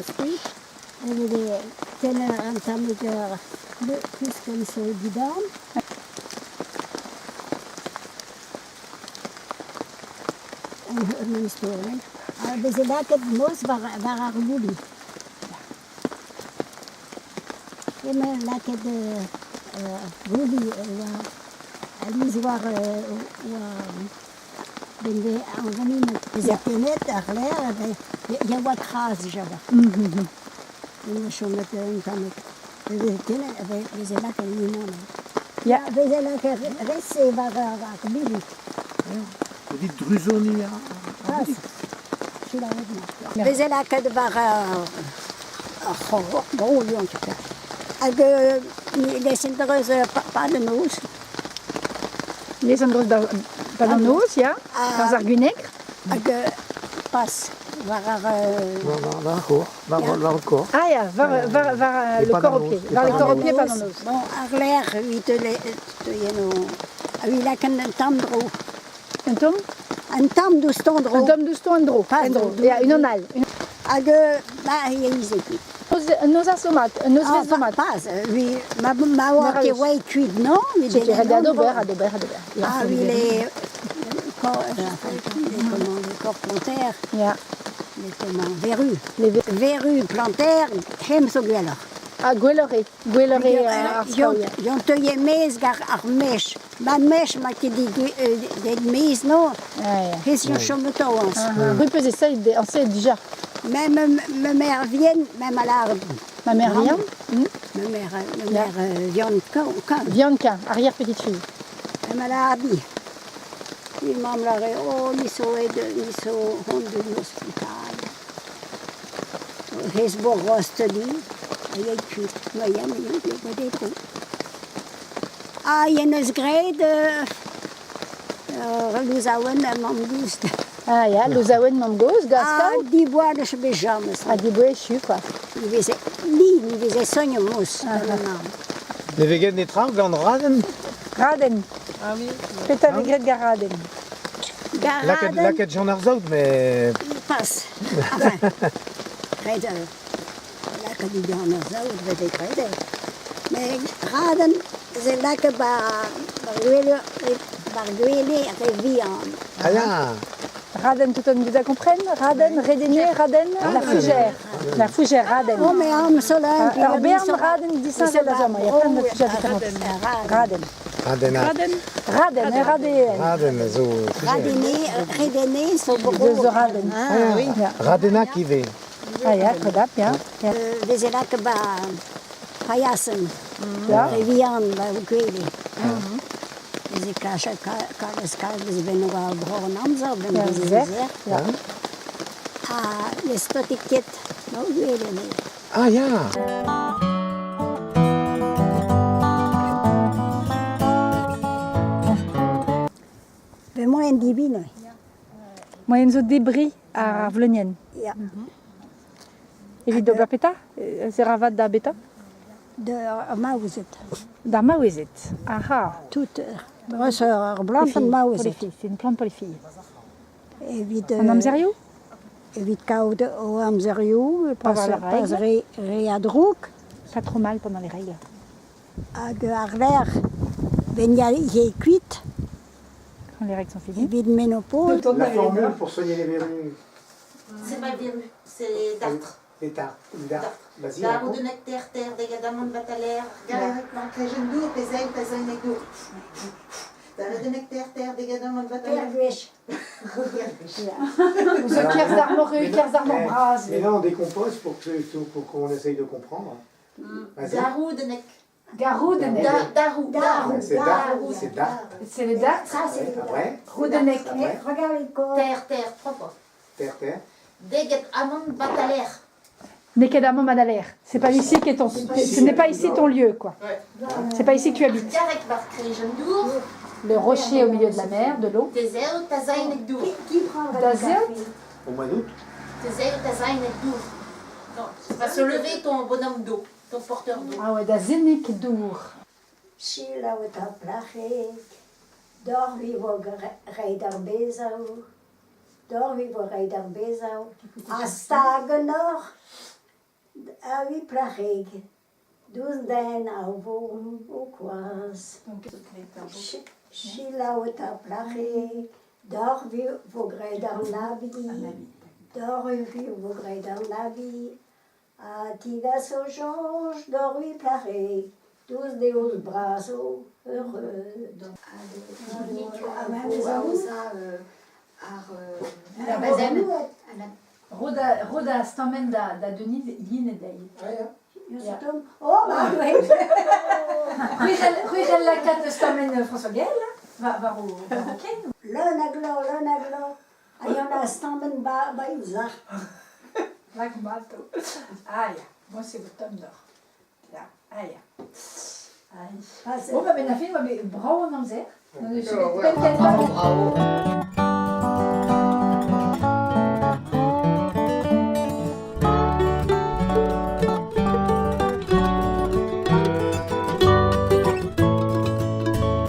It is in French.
street. En we kennen aan tamelijk de kusken zo gedaan. En mijn story. We zijn lekker moos waar jullie. Immer lekker de jullie Alice waren ben we aangeneem. We zaten net daar, je wat gaas hebben. En we zo met een tamelijk. We zijn lekker hier. Ja, we zijn lekker resten waar jullie. Je dit druzonia. We zijn lekker waar jongetje. Les centres Padanos. Les centres Padanos, ja. Dans Argunegre. Pas. Waar het koor. Ah ja, waar le corps au pied. Waar le corps au pied Padanos. Bon, Arler, wie lekker een tandro. Un tome? Een tam du standro. Un tome d'Ustondro. Ja, une onale. Nos assomat, nos vesomat. Pas, oui, ma wordt je way cuit, non? Je Adober. Ah oui, les corps plantaires. Ja. Verrues. Verrues plantaires, hem zo geller. Ah, Gueloré. Jontoje mees gar armesh. Ma mesh ma ki de mees no. Ah ja. Hes je chometouans. Rue Pesé, ça, on sait déjà. Même ma mère vient, même à l'arbre. Ma mère vient. Ma mère vient quand. Bianca, arrière-petite-fille. Même à l'arbre. Il m'a dit, oh, ils sont hond de l'hospital. Hes borrosteli. Il y a cuit. Il y a des coups. Ah, il y a une grade. Nous avons un mangouste. Ah ja, Luzawen Mamgos, Gascal. Ah, die worden ze bejamen. Ah, die boeien super. Die wezen sonjemoes. Les vegan des trains, gant raden. Raden. Ah oui. Peta vegret garaden. Laket j'en arzout, mais... Pas. Enfin, rijden. Lekker die gaan er zo, weet ik rijden. Maar raden, ze lekker bij Rivian. Ah ja. Raden, tout le monde comprenne. Raden, Redéné, Raden, la fougère. La fougère, Raden. Oh, mais en Solin. Alors, Berne, Raden, dit Saint-Lazare. Il y a plein de fougères différentes. Raden. Raden, zo. Redéné, zo De Raden. Ah oui. Radena qui veut. Ah ja, gedap, ja. We zijn lekker bij Payassen. Ja. Rivian, bij Okweli. Dus ik kan dus ben nog wel begonnen Amsterdam, ben Ja, ik zeg. Ja. Ah, dus tot ik het, nou ik weet het niet. Ah ja. We moeten die binnen. Moyen zo débris à Vlonienne. Ja. Evit do bapeta? Zeravat da beta? De Mauzet. Da mawezet. Aha. Tout, er blanc van Pour les Mauzet. filles, c'est une plante pour les filles. Evit, En Amzerio? evit koude o Amzerio, pas Avant la règle. readroek. Pas trop mal pendant les règles. Hag arler, ben je cuit, Quand les règles sont finies. evit ménopause. La formule pour soigner les verrues. C'est pas verru, c'est dartre. Les tartes. Vas-y. Daar de nectar ter, de gadamon bataler, garek man krejen dour, pezaï, pezaï nek dour. Daar de nectar ter, de gadamon bataler. Vous êtes Pierre d'Armoré, Pierre d'Armorbras. Et là, on décompose pour qu'on essaye de comprendre. Vas-y. Darou de nek. Garou de Nec. Darou. Ouais, c'est dart. C'est dart. C'est le dart. Ça, c'est Après, Roux de Nec. regarde les corps. Ter, trois fois. terre. Deget amon bataler. Nekedamo Madaler. C'est pas ici qui est ton. Ce n'est pas ici ton lieu, quoi. C'est pas ici que tu habites. Garek bar krejen dour, Le rocher au milieu de la mer, de l'eau. tezeo, tazaï nek dour. Qui prendra D'Azéot. Au mois d'août. Tezeo, tazaï nek dour. Non, tu vas se lever ton bonhomme d'eau, ton porteur d'eau. Ah ouais, d'Azénik Dour. Sheila with haar plagig, door wie we rijder bezig, door wie we rijder bezig. Als dagen nog, Avi plachig, 12 den au quas. Shilauta plachig, dor vi vogredar nabi, dor vi vogredar nabi, a tigas au jonge, dor vi plachig, 12 deus brazo heureux. Roda stammen da Denise Linedei. Oh, ma oui. Ruigel la cat stammen François Gaël, va au Ken. L'onaglo. Ayona stammen baiza. Lag malto. Aia, moi c'est le tome d'or. Aia. Bon, bah, ben, la fin, bravo, Namzer. Bravo.